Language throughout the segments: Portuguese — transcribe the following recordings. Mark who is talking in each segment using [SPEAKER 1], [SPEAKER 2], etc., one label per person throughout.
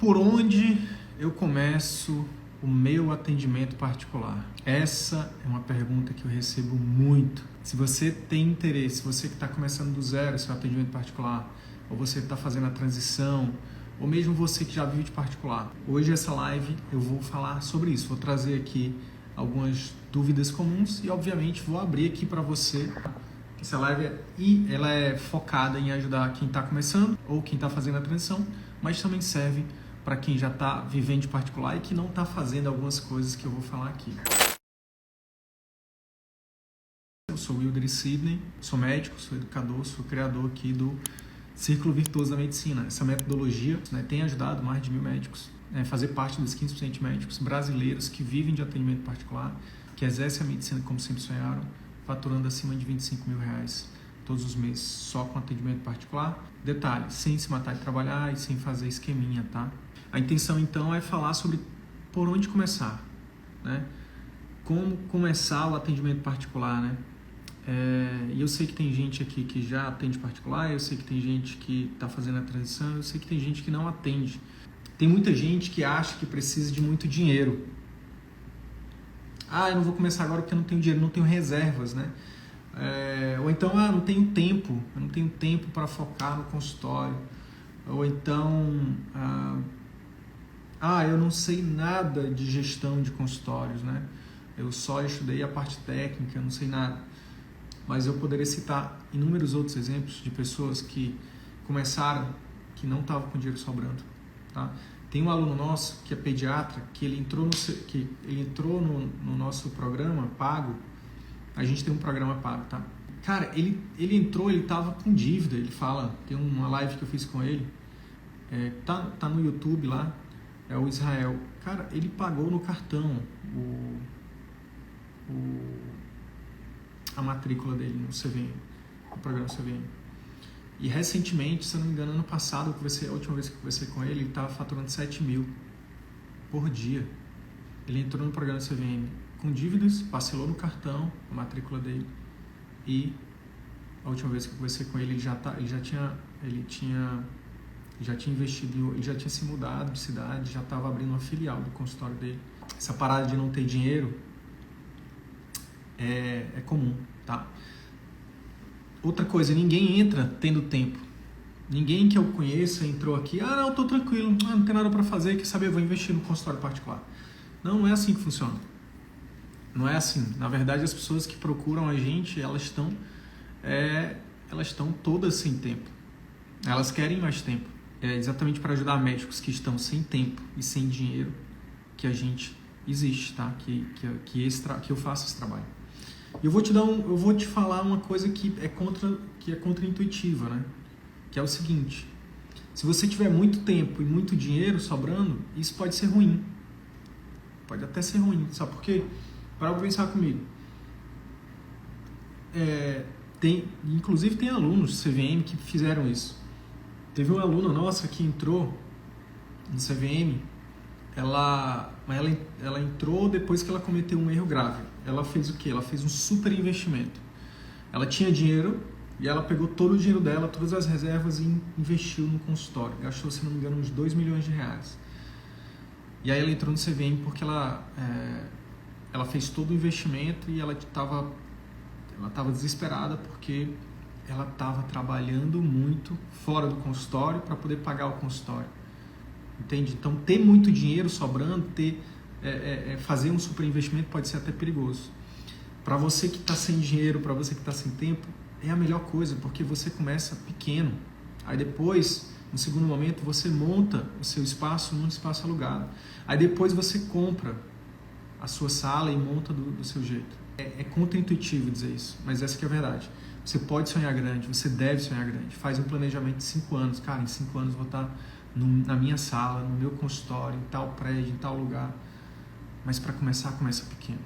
[SPEAKER 1] Por onde eu começo o meu atendimento particular? Essa é uma pergunta que eu recebo muito. Se você tem interesse, você que está começando do zero seu atendimento particular, ou você está fazendo a transição, ou mesmo você que já vive de particular. Hoje essa live eu vou falar sobre isso, vou trazer aqui algumas dúvidas comuns e obviamente vou abrir aqui para você. Essa live ela é focada em ajudar quem está começando ou quem está fazendo a transição, mas também serve para quem já está vivendo de particular e que não está fazendo algumas coisas que eu vou falar aqui. Eu sou Wilder Sidney, sou médico, sou educador, sou criador aqui do Círculo Virtuoso da Medicina. Essa metodologia tem ajudado mais de 1.000 médicos a fazer parte dos 15% de médicos brasileiros que vivem de atendimento particular, que exercem a medicina como sempre sonharam, faturando acima de R$25.000 todos os meses só com atendimento particular. Detalhe, sem se matar de trabalhar e sem fazer esqueminha, tá? A intenção então é falar sobre por onde começar, né? Como começar o atendimento particular, né? E eu sei que tem gente aqui que já atende particular, eu sei que tem gente que está fazendo a transição, eu sei que tem gente que não atende. Tem muita gente que acha que precisa de muito dinheiro. Eu não vou começar agora porque eu não tenho dinheiro, não tenho reservas, né? Ou então, eu não tenho tempo para focar no consultório. Ou então, eu não sei nada de gestão de consultórios, né? Eu só estudei a parte técnica, eu não sei nada. Mas eu poderia citar inúmeros outros exemplos de pessoas que começaram, que não estavam com dinheiro sobrando, tá? Tem um aluno nosso que é pediatra, que ele entrou no nosso programa pago. A gente tem um programa pago, tá? Cara, ele entrou, ele tava com dívida, ele fala, tem uma live que eu fiz com ele, tá no YouTube lá, é o Israel. Cara, ele pagou no cartão a matrícula dele no CVM, no programa CVM. E recentemente, se eu não me engano, ano passado, a última vez que eu conversei com ele estava faturando 7.000 por dia. Ele entrou no programa CVM com dívidas, parcelou no cartão a matrícula dele. E a última vez que eu conversei com ele, ele já tinha investido, ele já tinha se mudado de cidade, já estava abrindo uma filial do consultório dele. Essa parada de não ter dinheiro é comum, tá? Outra coisa, ninguém entra tendo tempo. Ninguém que eu conheça entrou aqui, não, tô tranquilo, não tem nada para fazer, quer saber, eu vou investir no consultório particular. Não é assim que funciona. Não é assim. Na verdade, as pessoas que procuram a gente, elas estão todas sem tempo. Elas querem mais tempo. É exatamente para ajudar médicos que estão sem tempo e sem dinheiro que a gente existe, tá? Que eu faço esse trabalho. E eu vou te falar uma coisa que é contra-intuitiva, né? Que é o seguinte: se você tiver muito tempo e muito dinheiro sobrando, isso pode ser ruim. Pode até ser ruim. Sabe por quê? Para pensar comigo. Inclusive tem alunos do CVM que fizeram isso. Teve uma aluna nossa que entrou no CVM, ela entrou depois que ela cometeu um erro grave. Ela fez o quê? Ela fez um super investimento. Ela tinha dinheiro e ela pegou todo o dinheiro dela, todas as reservas e investiu no consultório. Gastou, se não me engano, uns R$2 milhões. E aí ela entrou no CVM porque ela fez todo o investimento e ela estava desesperada porque ela estava trabalhando muito fora do consultório para poder pagar o consultório. Entende? Então, ter muito dinheiro sobrando, fazer um super investimento pode ser até perigoso. Para você que está sem dinheiro, para você que está sem tempo, é a melhor coisa, porque você começa pequeno. Aí depois, no segundo momento, você monta o seu espaço num espaço alugado. Aí depois você compra a sua sala e monta do seu jeito. É contra-intuitivo dizer isso, mas essa que é a verdade. Você pode sonhar grande, você deve sonhar grande. Faz um planejamento de 5 anos. Cara, em 5 anos eu vou estar na minha sala, no meu consultório, em tal prédio, em tal lugar. Mas para começar, começa pequeno.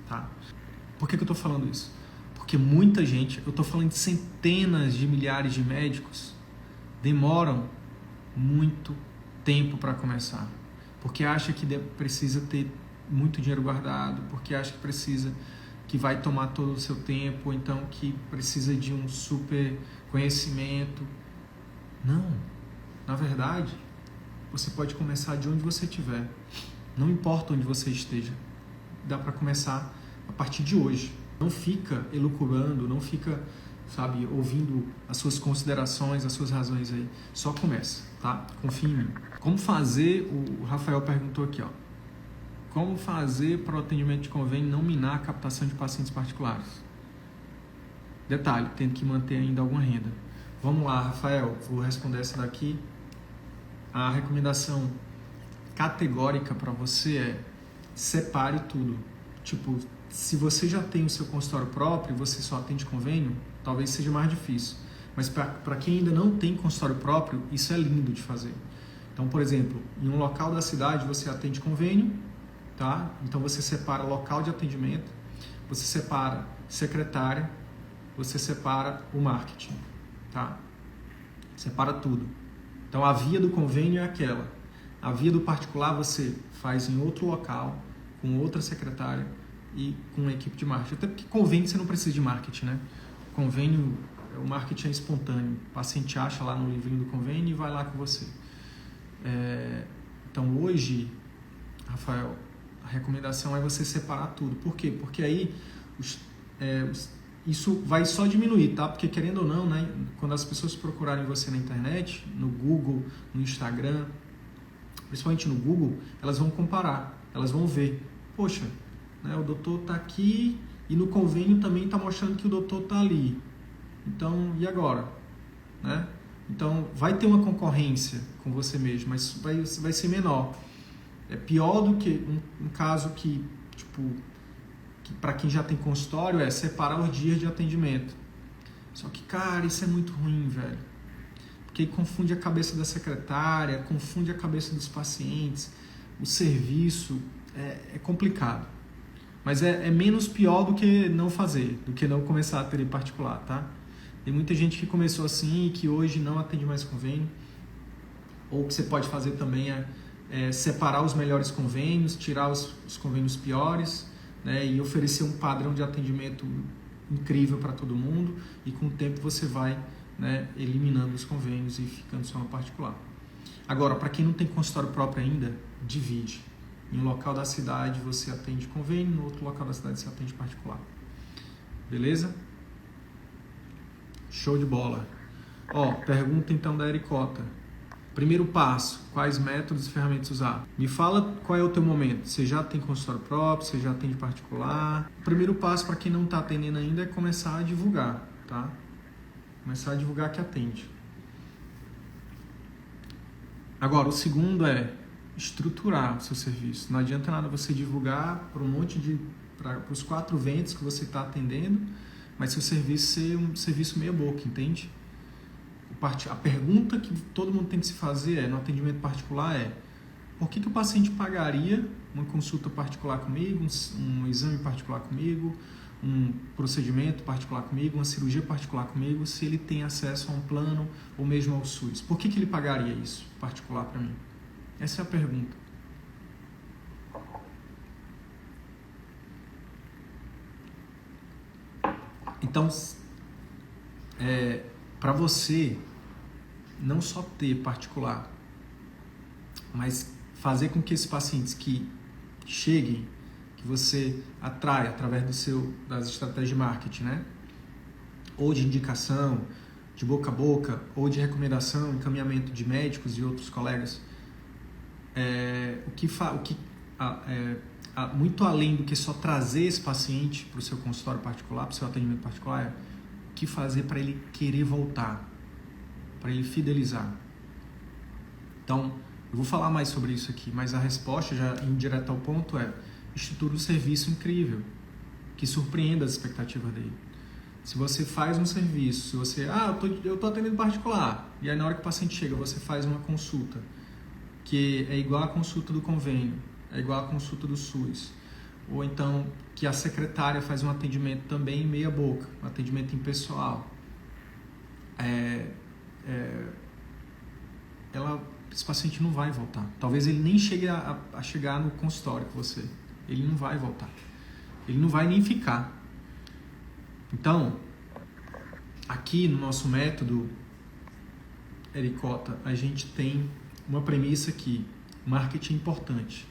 [SPEAKER 1] Tá? Por que eu estou falando isso? Porque muita gente, eu estou falando de centenas de milhares de médicos, demoram muito tempo para começar. Porque acha que precisa ter muito dinheiro guardado, porque acha que vai tomar todo o seu tempo, ou então que precisa de um super conhecimento. Não. Na verdade, você pode começar de onde você estiver. Não importa onde você esteja. Dá para começar a partir de hoje. Não fica elucubrando, não fica, sabe, ouvindo as suas considerações, as suas razões aí. Só começa, tá? Confia em mim. Como fazer, o Rafael perguntou aqui, ó. Como fazer para o atendimento de convênio não minar a captação de pacientes particulares? Detalhe, tendo que manter ainda alguma renda. Vamos lá, Rafael, vou responder essa daqui. A recomendação categórica para você é: separe tudo. Tipo, se você já tem o seu consultório próprio e você só atende convênio, talvez seja mais difícil. Mas para quem ainda não tem consultório próprio, isso é lindo de fazer. Então, por exemplo, em um local da cidade você atende convênio, tá? Então você separa local de atendimento, você separa secretária, você separa o marketing, tá? Separa tudo. Então a via do convênio é aquela. A via do particular você faz em outro local, com outra secretária e com uma equipe de marketing. Até porque convênio você não precisa de marketing, né? Convênio, o marketing é espontâneo. O paciente acha lá no livrinho do convênio e vai lá com você. Então hoje, Rafael, a recomendação é você separar tudo. Por quê? Porque aí isso vai só diminuir, tá? Porque querendo ou não, né, quando as pessoas procurarem você na internet, no Google, no Instagram, principalmente no Google, elas vão comparar, elas vão ver, poxa, né, o doutor está aqui e no convênio também está mostrando que o doutor está ali. Então, e agora? Né? Então, vai ter uma concorrência com você mesmo, mas vai ser menor. É pior do que um caso que, tipo, que para quem já tem consultório é separar os dias de atendimento. Só que, cara, isso é muito ruim, velho. Porque confunde a cabeça da secretária, confunde a cabeça dos pacientes, o serviço, é complicado. Mas é menos pior do que não fazer, do que não começar a atender particular, tá? Tem muita gente que começou assim e que hoje não atende mais convênio. Ou o que você pode fazer também é separar os melhores convênios, tirar os convênios piores, né, e oferecer um padrão de atendimento incrível para todo mundo, e com o tempo você vai, né, eliminando os convênios e ficando só no particular. Agora, para quem não tem consultório próprio ainda, divide. Em um local da cidade você atende convênio, no outro local da cidade você atende particular. Beleza? Show de bola. Ó, pergunta então da Ericota. Primeiro passo, quais métodos e ferramentas usar? Me fala qual é o teu momento. Você já tem consultório próprio, você já atende particular? O primeiro passo para quem não está atendendo ainda é começar a divulgar, tá? Começar a divulgar que atende. Agora, o segundo é estruturar o seu serviço. Não adianta nada você divulgar para para os 4 ventos que você está atendendo, mas seu serviço ser um serviço meia boca, entende? A pergunta que todo mundo tem que se fazer no atendimento particular é: por que o paciente pagaria uma consulta particular comigo, um exame particular comigo, um procedimento particular comigo, uma cirurgia particular comigo, se ele tem acesso a um plano ou mesmo ao SUS? Por que ele pagaria isso particular para mim? Essa é a pergunta. Então, para você não só ter particular, mas fazer com que esses pacientes que cheguem, que você atrai através das estratégias de marketing, né? Ou de indicação, de boca a boca, ou de recomendação, encaminhamento de médicos e outros colegas, muito além do que só trazer esse paciente para o seu consultório particular, para o seu atendimento particular, é o que fazer para ele querer voltar, para ele fidelizar. Então, eu vou falar mais sobre isso aqui, mas a resposta, já indo direto ao ponto, é: estrutura um serviço incrível, que surpreenda as expectativas dele. Se você faz um serviço, se você, eu tô atendendo particular, e aí na hora que o paciente chega, você faz uma consulta, que é igual à consulta do convênio, é igual à consulta do SUS, ou então que a secretária faz um atendimento também meia boca, um atendimento impessoal, esse paciente não vai voltar. Talvez ele nem chegue a chegar no consultório com você. Ele não vai voltar. Ele não vai nem ficar. Então, aqui no nosso método, Ericota, a gente tem uma premissa que marketing é importante,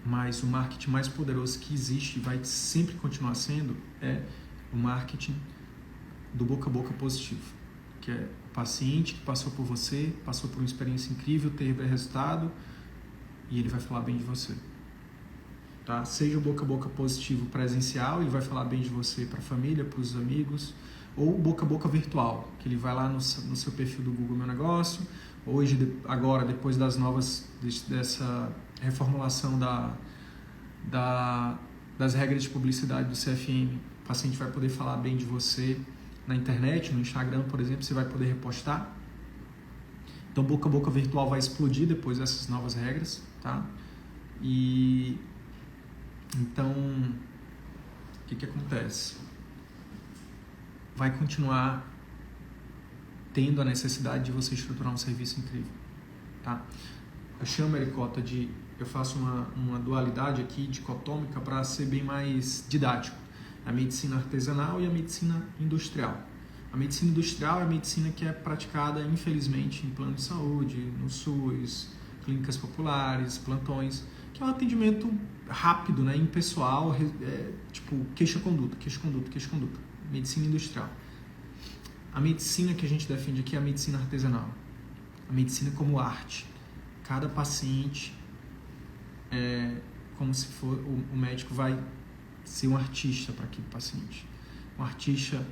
[SPEAKER 1] mas o marketing mais poderoso que existe e vai sempre continuar sendo é o marketing do boca a boca positivo, que é o paciente que passou por você, passou por uma experiência incrível, teve resultado e ele vai falar bem de você. Tá? Seja o boca a boca positivo presencial, ele vai falar bem de você para a família, para os amigos, ou o boca a boca virtual, que ele vai lá no seu perfil do Google Meu Negócio. Hoje, agora, depois dessa reformulação das regras de publicidade do CFM, o paciente vai poder falar bem de você na internet, no Instagram, por exemplo, você vai poder repostar. Então, boca a boca virtual vai explodir depois dessas novas regras, tá? E então, o que acontece? Vai continuar tendo a necessidade de você estruturar um serviço incrível, tá? Eu chamo, Ericota, eu faço uma dualidade aqui, dicotômica, para ser bem mais didático. A medicina artesanal e a medicina industrial. A medicina industrial é a medicina que é praticada, infelizmente, em plano de saúde, no SUS, clínicas populares, plantões, que é um atendimento rápido, né, impessoal, tipo queixa-conduta. Medicina industrial. A medicina que a gente defende aqui é a medicina artesanal. A medicina como arte. Cada paciente como se for, o médico vai ser um artista para aquele paciente. Um artista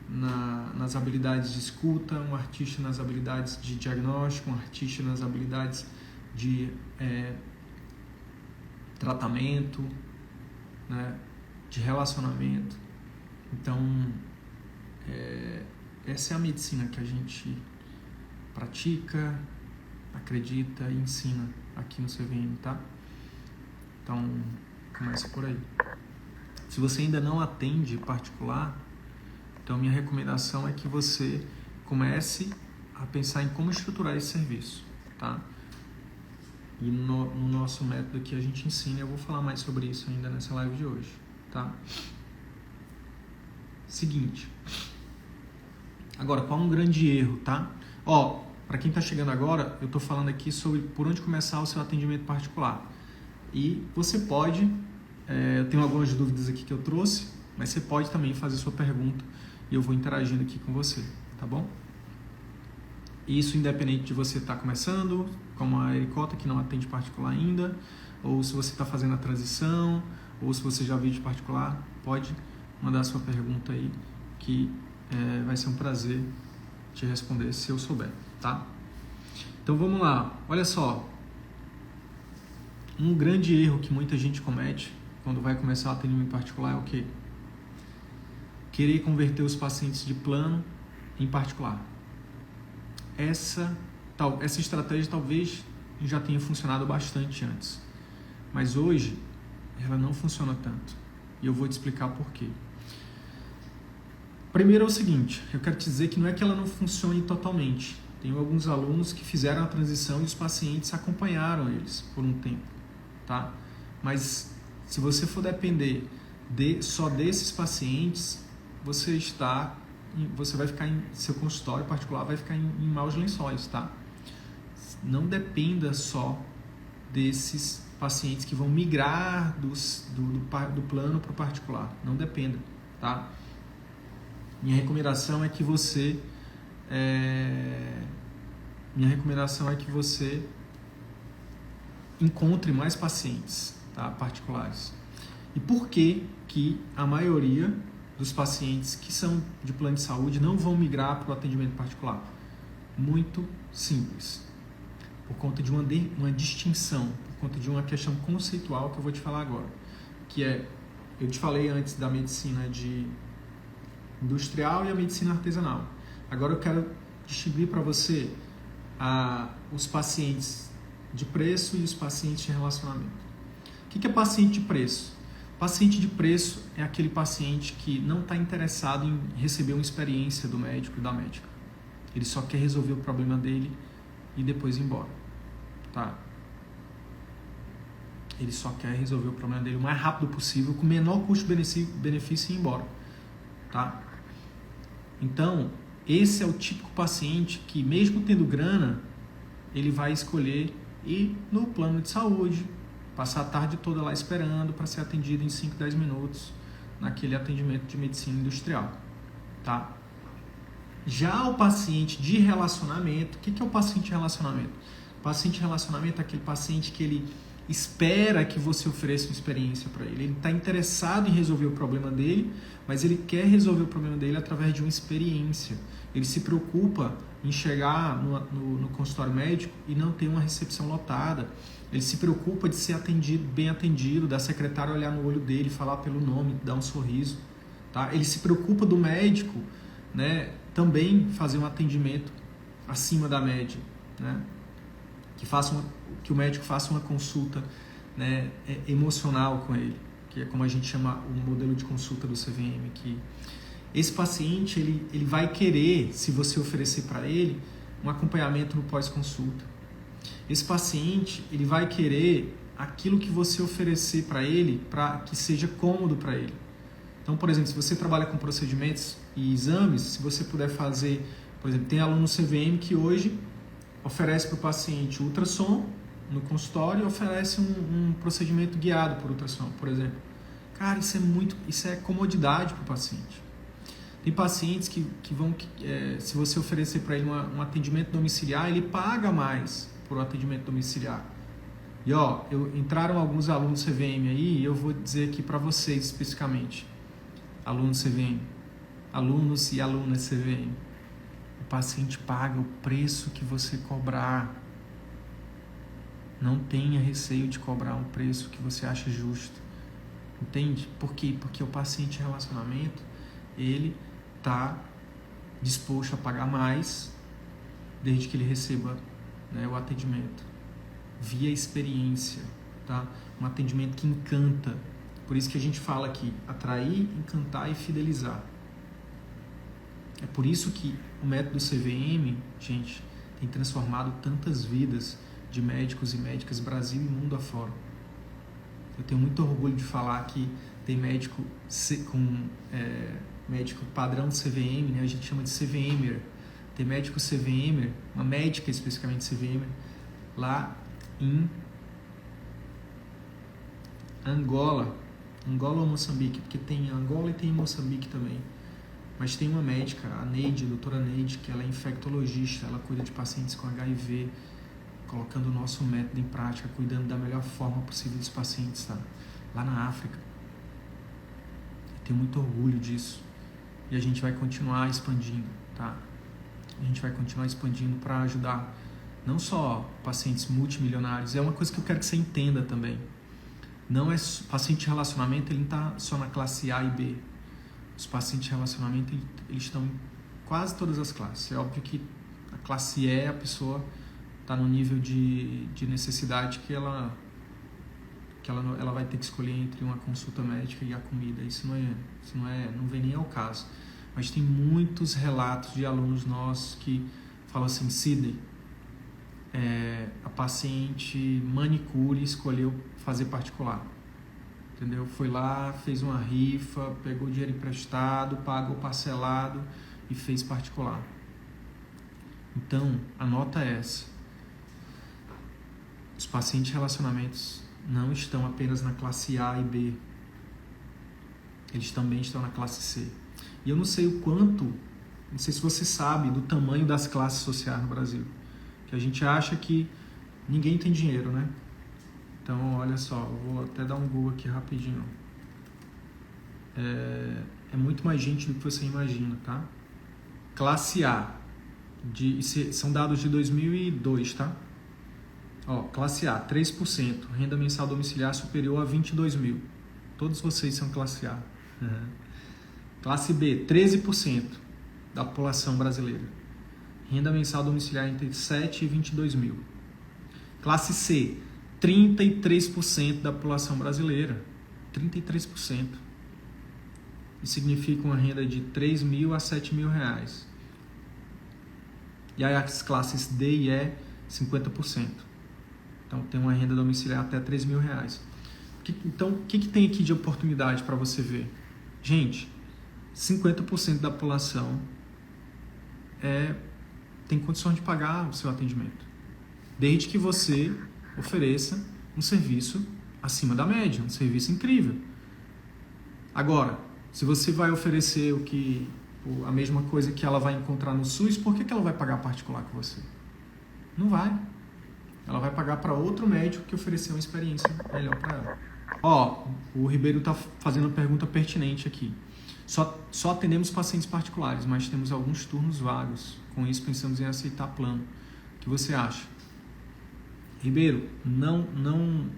[SPEAKER 1] nas habilidades de escuta, um artista nas habilidades de diagnóstico, um artista nas habilidades de tratamento, né, de relacionamento. Então, essa é a medicina que a gente pratica, acredita e ensina aqui no CVM, tá? Então, começa por aí. Se você ainda não atende particular, então minha recomendação é que você comece a pensar em como estruturar esse serviço, tá? E no nosso método que a gente ensina, eu vou falar mais sobre isso ainda nessa live de hoje, tá? Seguinte. Agora, qual é um grande erro, tá? Para quem está chegando agora, eu estou falando aqui sobre por onde começar o seu atendimento particular. E você pode, eu tenho algumas dúvidas aqui que eu trouxe, mas você pode também fazer sua pergunta e eu vou interagindo aqui com você, tá bom? Isso independente de você estar começando, como a Ericota, que não atende particular ainda, ou se você está fazendo a transição, ou se você já viu de particular, pode mandar sua pergunta aí, que vai ser um prazer te responder se eu souber, tá? Então vamos lá, olha só. Um grande erro que muita gente comete quando vai começar o atendimento particular é o quê? Querer converter os pacientes de plano em particular. Essa estratégia talvez já tenha funcionado bastante antes, mas hoje ela não funciona tanto. E eu vou te explicar por quê. Primeiro é o seguinte, eu quero te dizer que não é que ela não funcione totalmente. Tenho alguns alunos que fizeram a transição e os pacientes acompanharam eles por um tempo, tá? Mas se você for depender só desses pacientes, você vai ficar seu consultório particular vai ficar em maus lençóis, tá? Não dependa só desses pacientes que vão migrar do plano para o particular. Não dependa, tá? Minha recomendação é que você encontre mais pacientes, tá, particulares. E por que a maioria dos pacientes que são de plano de saúde não vão migrar para o atendimento particular? Muito simples. Por conta de uma distinção, por conta de uma questão conceitual que eu vou te falar agora. Que eu te falei antes da medicina industrial e a medicina artesanal. Agora eu quero distinguir para você os pacientes de preço e os pacientes de relacionamento. O que é paciente de preço? Paciente de preço é aquele paciente que não está interessado em receber uma experiência do médico e da médica. Ele só quer resolver o problema dele e depois ir embora, tá? Ele só quer resolver o problema dele o mais rápido possível, com o menor custo-benefício e ir embora, tá? Então, esse é o típico paciente que, mesmo tendo grana, ele vai escolher ir no plano de saúde, passar a tarde toda lá esperando para ser atendido em 5, 10 minutos naquele atendimento de medicina industrial, tá? Já o paciente de relacionamento, o que é o paciente de relacionamento? O paciente de relacionamento é aquele paciente que ele espera que você ofereça uma experiência para ele. Ele está interessado em resolver o problema dele, mas ele quer resolver o problema dele através de uma experiência. Ele se preocupa em chegar no consultório médico e não ter uma recepção lotada. Ele se preocupa de ser atendido, bem atendido, da secretária olhar no olho dele, falar pelo nome, dar um sorriso. Tá? Ele se preocupa do médico, né, também fazer um atendimento acima da média, né? Que o médico faça uma consulta, né, emocional com ele, que é como a gente chama o modelo de consulta do CVM, que esse paciente ele vai querer, se você oferecer para ele, um acompanhamento no pós-consulta. Esse paciente ele vai querer aquilo que você oferecer para ele, para que seja cômodo para ele. Então, por exemplo, se você trabalha com procedimentos e exames, se você puder fazer, por exemplo, tem aluno CVM que hoje oferece para o paciente ultrassom no consultório e oferece um procedimento guiado por ultrassom, por exemplo. Cara, isso é comodidade para o paciente. Tem pacientes que vão, se você oferecer para ele um atendimento domiciliar, ele paga mais por um atendimento domiciliar. E entraram alguns alunos CVM aí, e eu vou dizer aqui para vocês especificamente, alunos CVM, alunos e alunas CVM, o paciente paga o preço que você cobrar. Não tenha receio de cobrar um preço que você acha justo. Entende? Por quê? Porque o paciente em relacionamento, ele está disposto a pagar mais desde que ele receba, né, o atendimento via experiência, tá? Um atendimento que encanta. Por isso que a gente fala aqui, atrair, encantar e fidelizar. É por isso que o método CVM, gente, tem transformado tantas vidas de médicos e médicas Brasil e mundo afora. Eu tenho muito orgulho de falar que tem médico médico padrão CVM, né? A gente chama de CVMer. Tem médico CVMer, uma médica especificamente CVMer, lá em Angola ou Moçambique, porque tem Angola e tem Moçambique também. Mas tem uma médica, a Neide, a doutora Neide, que ela é infectologista, ela cuida de pacientes com HIV, colocando o nosso método em prática, cuidando da melhor forma possível dos pacientes, tá? Lá na África. Eu tenho muito orgulho disso. E a gente vai continuar expandindo, tá? A gente vai continuar expandindo para ajudar não só pacientes multimilionários, é uma coisa que eu quero que você entenda também. Não é paciente de relacionamento, ele não está só na classe A e B. Os pacientes de relacionamento, eles estão em quase todas as classes. É óbvio que a classe E, a pessoa está no nível de necessidade que ela vai ter que escolher entre uma consulta médica e a comida. Isso não vem nem ao caso. Mas tem muitos relatos de alunos nossos que falam assim: Sidney, a paciente manicure escolheu fazer particular. Entendeu? Foi lá, fez uma rifa, pegou dinheiro emprestado, pagou parcelado e fez particular. Então, a nota é essa. Os pacientes de relacionamentos não estão apenas na classe A e B. Eles também estão na classe C. E eu não sei o quanto, não sei se você sabe do tamanho das classes sociais no Brasil. Que a gente acha que ninguém tem dinheiro, né? Então, olha só, eu vou até dar um Google aqui rapidinho. É muito mais gente do que você imagina, tá? Classe A, são dados de 2002, tá? Classe A, 3%, renda mensal domiciliar superior a 22 mil. Todos vocês são classe A. Uhum. Classe B, 13% da população brasileira. Renda mensal domiciliar entre 7 e 22 mil. Classe C, 33% da população brasileira. 33%. Isso significa uma renda de 3 mil a 7 mil reais. E aí as classes D e E, 50%. Então tem uma renda domiciliar até 3 mil reais. Então o que tem aqui de oportunidade para você ver? Gente, 50% da população tem condições de pagar o seu atendimento. desde que você ofereça um serviço acima da média, um serviço incrível. Agora, se você vai oferecer a mesma coisa que ela vai encontrar no SUS, por que ela vai pagar particular com você? Não vai. Ela vai pagar para outro médico que ofereceu uma experiência melhor para ela. O Ribeiro está fazendo uma pergunta pertinente aqui. Só atendemos pacientes particulares, mas temos alguns turnos vagos. Com isso, pensamos em aceitar plano. O que você acha? Ribeiro, não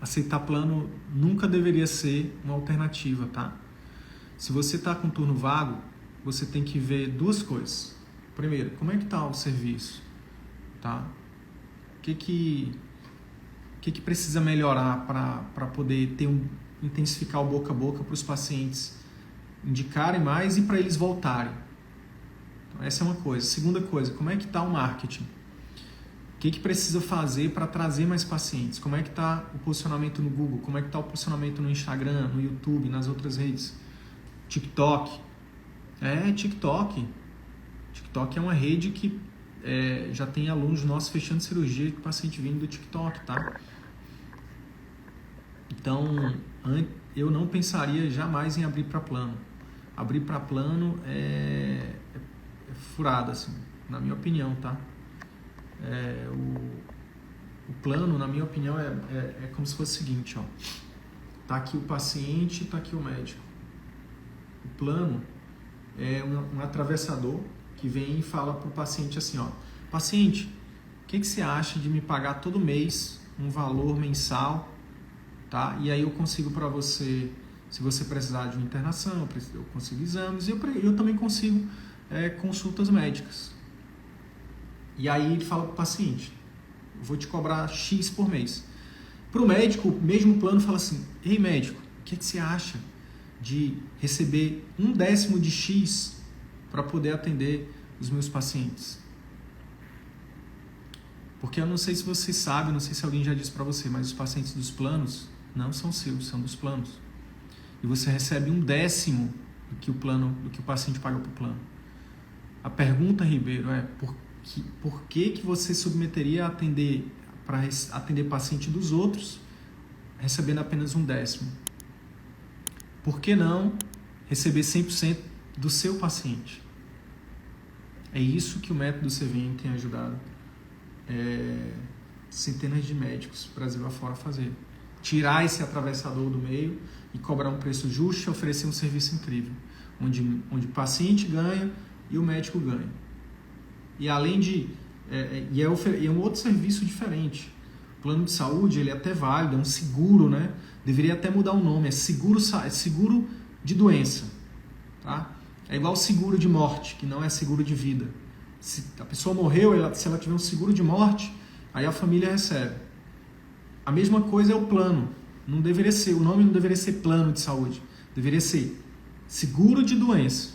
[SPEAKER 1] aceitar plano nunca deveria ser uma alternativa, tá? Se você está com turno vago, você tem que ver duas coisas. Primeiro, como é que está o serviço? Tá? O que precisa melhorar para poder intensificar o boca a boca para os pacientes indicarem mais e para eles voltarem? Então, essa é uma coisa. Segunda coisa, como é que está o marketing? O que precisa fazer para trazer mais pacientes? Como é que está o posicionamento no Google? Como é que está o posicionamento no Instagram, no YouTube, nas outras redes? TikTok. TikTok. TikTok é uma rede que já tem alunos nossos fechando cirurgia com paciente vindo do TikTok, tá? Então, eu não pensaria jamais em abrir para plano. Abrir para plano é furado, assim, na minha opinião, tá? O plano, na minha opinião, é como se fosse o seguinte, ó. Tá aqui o paciente, tá aqui o médico. O plano é um atravessador que vem e fala pro paciente assim, ó. Paciente, o que você acha de me pagar todo mês um valor mensal, tá? E aí eu consigo para você, se você precisar de uma internação, eu consigo exames e eu também consigo consultas médicas. E aí ele fala para o paciente, eu vou te cobrar X por mês. Para o médico, o mesmo plano fala assim, ei médico, o que você acha de receber 1/10 de X para poder atender os meus pacientes? Porque eu não sei se você sabe, não sei se alguém já disse para você, mas os pacientes dos planos não são seus, são dos planos. E você recebe 1/10 do que o paciente paga para o plano. A pergunta, Ribeiro, é por que você submeteria para atender paciente dos outros recebendo apenas 1/10? Por que não receber 100% do seu paciente? É isso que o método CVM tem ajudado centenas de médicos Brasil afora a fazer. Tirar esse atravessador do meio e cobrar um preço justo e oferecer um serviço incrível, onde o paciente ganha e o médico ganha. E além de... é um outro serviço diferente. O plano de saúde ele é até válido, é um seguro, né? Deveria até mudar o nome, é seguro de doença. Tá? É igual seguro de morte, que não é seguro de vida. Se a pessoa morreu, se ela tiver um seguro de morte, aí a família recebe. A mesma coisa é o plano. Não deveria ser, o nome não deveria ser plano de saúde. Deveria ser seguro de doença.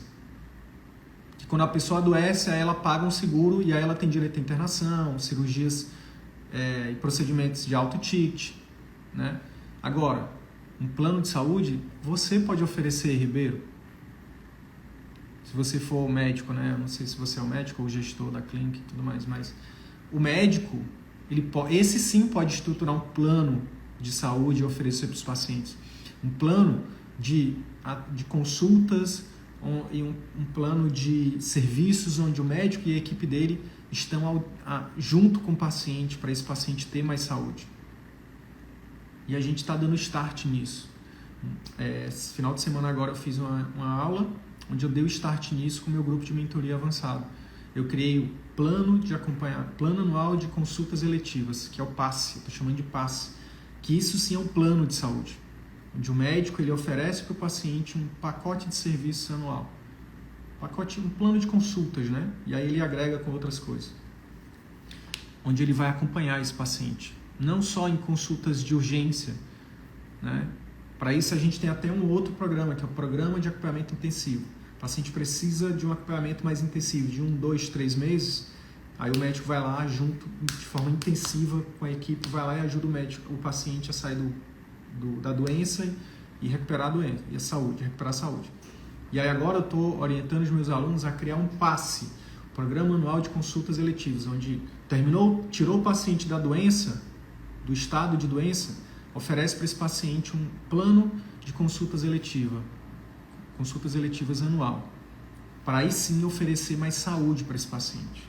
[SPEAKER 1] Que quando a pessoa adoece, aí ela paga um seguro e aí ela tem direito à internação, cirurgias e procedimentos de alto ticket, né? Agora, um plano de saúde, você pode oferecer, Ribeiro. Se você for médico, né? Eu não sei se você é o médico ou o gestor da clínica e tudo mais, mas o médico, esse sim pode estruturar um plano de saúde e oferecer para os pacientes. Um plano de consultas e um plano de serviços onde o médico e a equipe dele estão junto com o paciente para esse paciente ter mais saúde. E a gente está dando start nisso. Esse final de semana agora eu fiz uma aula onde eu dei o start nisso com o meu grupo de mentoria avançado. Eu criei o plano anual de consultas eletivas, que é o PASSE, estou chamando de PASSE, que isso sim é um plano de saúde, onde o médico ele oferece para o paciente um pacote de serviços anual, um plano de consultas, né? E aí ele agrega com outras coisas, onde ele vai acompanhar esse paciente, não só em consultas de urgência, né? Para isso a gente tem até um outro programa, que é o programa de acompanhamento intensivo. O paciente precisa de um acompanhamento mais intensivo, de 1, 2, 3 meses, aí o médico vai lá junto, de forma intensiva com a equipe, vai lá e ajuda o paciente a sair da doença e recuperar a doença, e recuperar a saúde. E aí agora eu estou orientando os meus alunos a criar um PASSE, Programa Anual de Consultas Eletivas, onde tirou o paciente da doença, do estado de doença, oferece para esse paciente um plano de consultas eletivas anual, para aí sim oferecer mais saúde para esse paciente.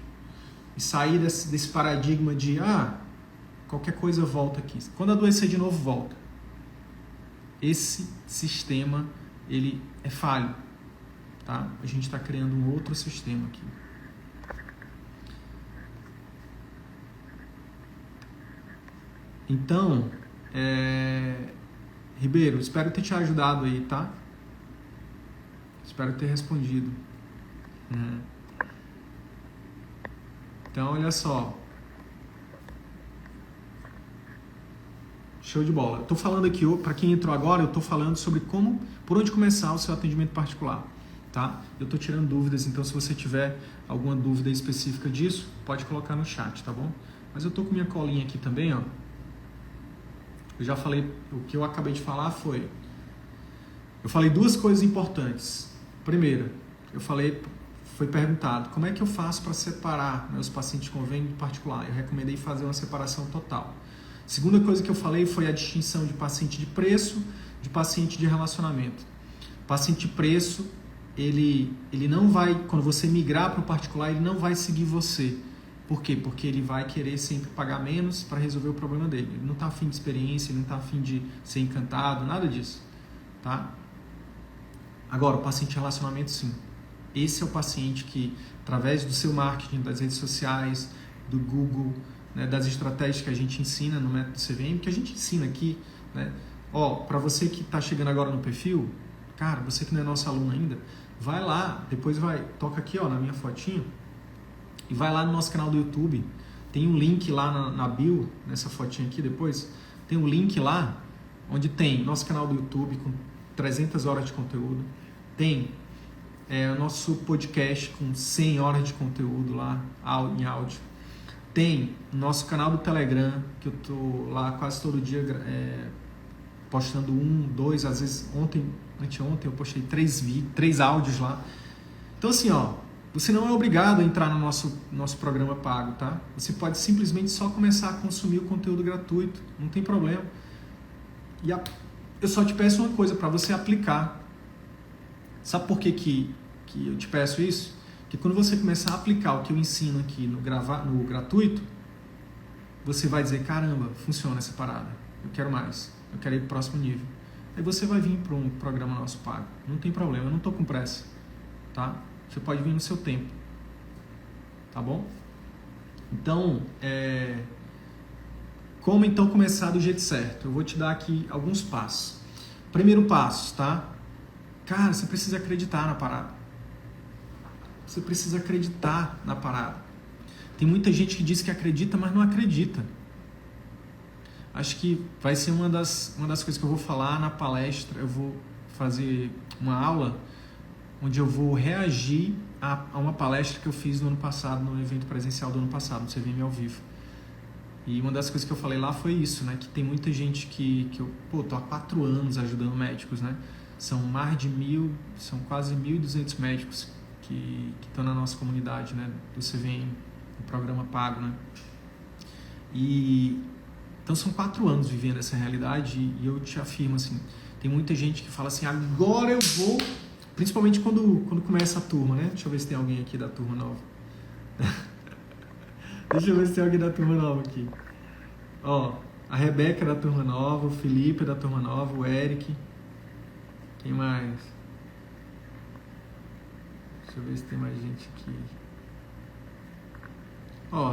[SPEAKER 1] E sair desse paradigma de, qualquer coisa volta aqui. Quando adoecer de novo, volta. Esse sistema, ele é falho. Tá? A gente está criando um outro sistema aqui. Então, Ribeiro, espero ter te ajudado aí, tá? Espero ter respondido. Então, olha só. Show de bola. Estou falando aqui, para quem entrou agora, eu estou falando sobre por onde começar o seu atendimento particular, tá? Eu estou tirando dúvidas, então se você tiver alguma dúvida específica disso, pode colocar no chat, tá bom? Mas eu estou com minha colinha aqui também, ó. Eu já falei, o que eu acabei de falar foi... Eu falei duas coisas importantes. Primeiro, foi perguntado, como é que eu faço para separar meus pacientes de convênio do particular? Eu recomendei fazer uma separação total. Segunda coisa que eu falei foi a distinção de paciente de preço de paciente de relacionamento. Paciente de preço, ele não vai, quando você migrar para o particular, ele não vai seguir você. Por quê? Porque ele vai querer sempre pagar menos para resolver o problema dele. Ele não está afim de experiência, ele não está afim de ser encantado, nada disso. Tá? Agora, o paciente de relacionamento, sim. Esse é o paciente que, através do seu marketing, das redes sociais, do Google, né, das estratégias que a gente ensina no método CVM, que a gente ensina aqui, né? Para você que está chegando agora no perfil, cara, você que não é nosso aluno ainda, vai lá, depois toca aqui, na minha fotinho, e vai lá no nosso canal do YouTube. Tem um link lá na bio, nessa fotinha aqui depois, tem um link lá, onde tem nosso canal do YouTube com 300 horas de conteúdo, tem o nosso podcast com 100 horas de conteúdo lá, em áudio. Tem o nosso canal do Telegram, que eu tô lá quase todo dia postando 1, 2, às vezes anteontem eu postei 3 áudios lá. Então assim, você não é obrigado a entrar no nosso programa pago, tá? Você pode simplesmente só começar a consumir o conteúdo gratuito, não tem problema. E eu só te peço uma coisa para você aplicar. Sabe por que eu te peço isso? Que quando você começar a aplicar o que eu ensino aqui no gratuito, você vai dizer, caramba, funciona essa parada, eu quero mais, eu quero ir para o próximo nível. Aí você vai vir para um programa nosso pago, não tem problema, eu não estou com pressa, tá? Você pode vir no seu tempo, tá bom? Então, como então começar do jeito certo? Eu vou te dar aqui alguns passos. Primeiro passo, tá? Cara, você precisa acreditar na parada. Você precisa acreditar na parada. Tem muita gente que diz que acredita, mas não acredita. Acho que vai ser uma das coisas que eu vou falar na palestra. Eu vou fazer uma aula onde eu vou reagir a uma palestra que eu fiz no ano passado, no evento presencial do ano passado, no CVM ao vivo. E uma das coisas que eu falei lá foi isso, né? Que tem muita gente que eu tô há 4 anos ajudando médicos, né? São quase 1.200 médicos que estão na nossa comunidade, né, do CVM, do programa pago, né? E então são 4 anos vivendo essa realidade e eu te afirmo assim, tem muita gente que fala assim, agora eu vou, principalmente quando começa a turma, né? Deixa eu ver se tem alguém aqui da turma nova. Deixa eu ver se tem alguém da turma nova aqui. A Rebeca é da turma nova, o Felipe é da turma nova, o Eric. Quem mais? Deixa eu ver se tem mais gente aqui.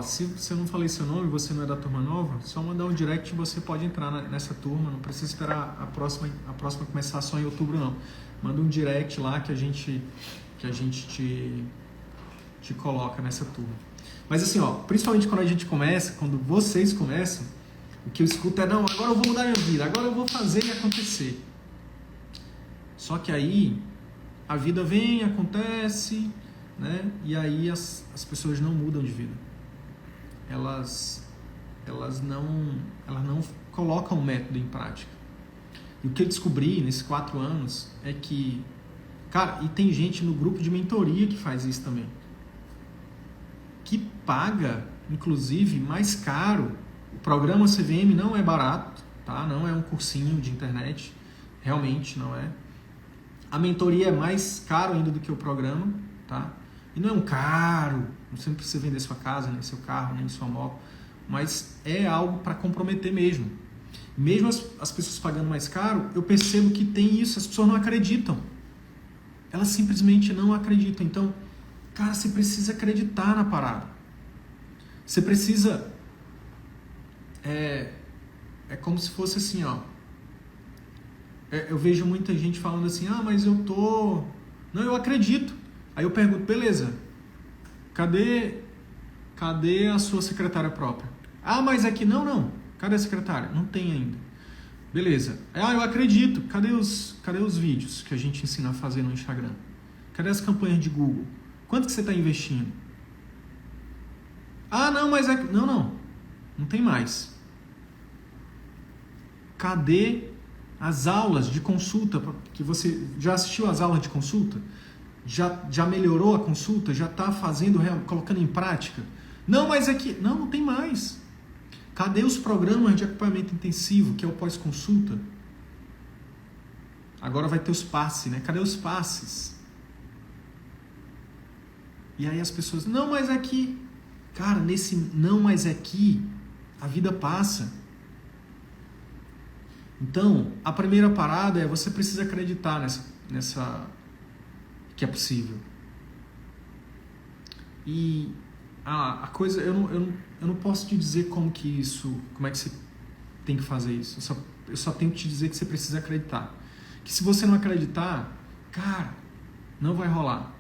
[SPEAKER 1] Se eu não falei seu nome, você não é da turma nova, só mandar um direct e você pode entrar nessa turma. Não precisa esperar a próxima começar só em outubro, não. Manda um direct lá que a gente te coloca nessa turma. Mas assim, principalmente quando a gente começa, quando vocês começam, o que eu escuto é, não, agora eu vou mudar minha vida, agora eu vou fazer e acontecer. Só que aí a vida vem, acontece, né? E aí as pessoas não mudam de vida. Elas não colocam o método em prática. E o que eu descobri nesses 4 anos é que, cara, e tem gente no grupo de mentoria que faz isso também, que paga inclusive, mais caro. O programa CVM não é barato, tá? Não é um cursinho de internet, realmente não é. A mentoria é mais caro ainda do que o programa, tá? E não é um caro, você não precisa vender sua casa, nem seu carro, nem sua moto, mas é algo para comprometer mesmo. Mesmo as pessoas pagando mais caro, eu percebo que tem isso, as pessoas não acreditam. Elas simplesmente não acreditam. Então, cara, você precisa acreditar na parada. Você precisa... É como se fosse assim, ó. Eu vejo muita gente falando assim, mas eu tô... Não, eu acredito. Aí eu pergunto, beleza, cadê a sua secretária própria? Mas aqui, não. Cadê a secretária? Não tem ainda. Beleza. Eu acredito. Cadê os vídeos que a gente ensina a fazer no Instagram? Cadê as campanhas de Google? Quanto que você está investindo? Não, mas aqui... Não tem mais. Cadê as aulas de consulta? Que você já assistiu às aulas de consulta? Já melhorou a consulta? Já está fazendo, colocando em prática? Não, mas aqui... Não tem mais. Cadê os programas de acompanhamento intensivo, que é o pós-consulta? Agora vai ter os passes, né? Cadê os passes? E aí as pessoas... Não, mas aqui... Cara, nesse não, mas aqui, a vida passa. Então, a primeira parada é você precisa acreditar nessa que é possível. E a coisa, eu não posso te dizer como é que você tem que fazer isso. Eu só tenho que te dizer que você precisa acreditar. Que se você não acreditar, cara, não vai rolar.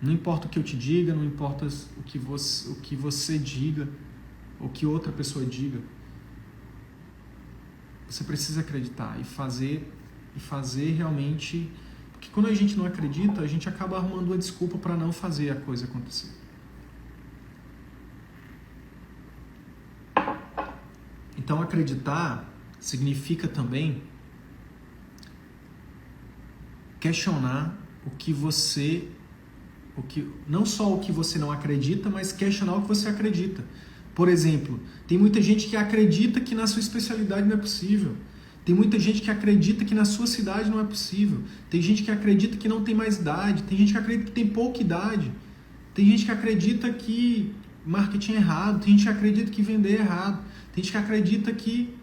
[SPEAKER 1] Não importa o que eu te diga, não importa o que você diga, ou que outra pessoa diga. Você precisa acreditar e fazer realmente... Porque quando a gente não acredita, a gente acaba arrumando uma desculpa para não fazer a coisa acontecer. Então, acreditar significa também questionar não só o que você não acredita, mas questionar o que você acredita. Por exemplo, tem muita gente que acredita que na sua especialidade não é possível. Tem muita gente que acredita que na sua cidade não é possível. Tem gente que acredita que não tem mais idade. Tem gente que acredita que tem pouca idade. Tem gente que acredita que marketing é errado. Tem gente que acredita que vender é errado. Tem gente que acredita que...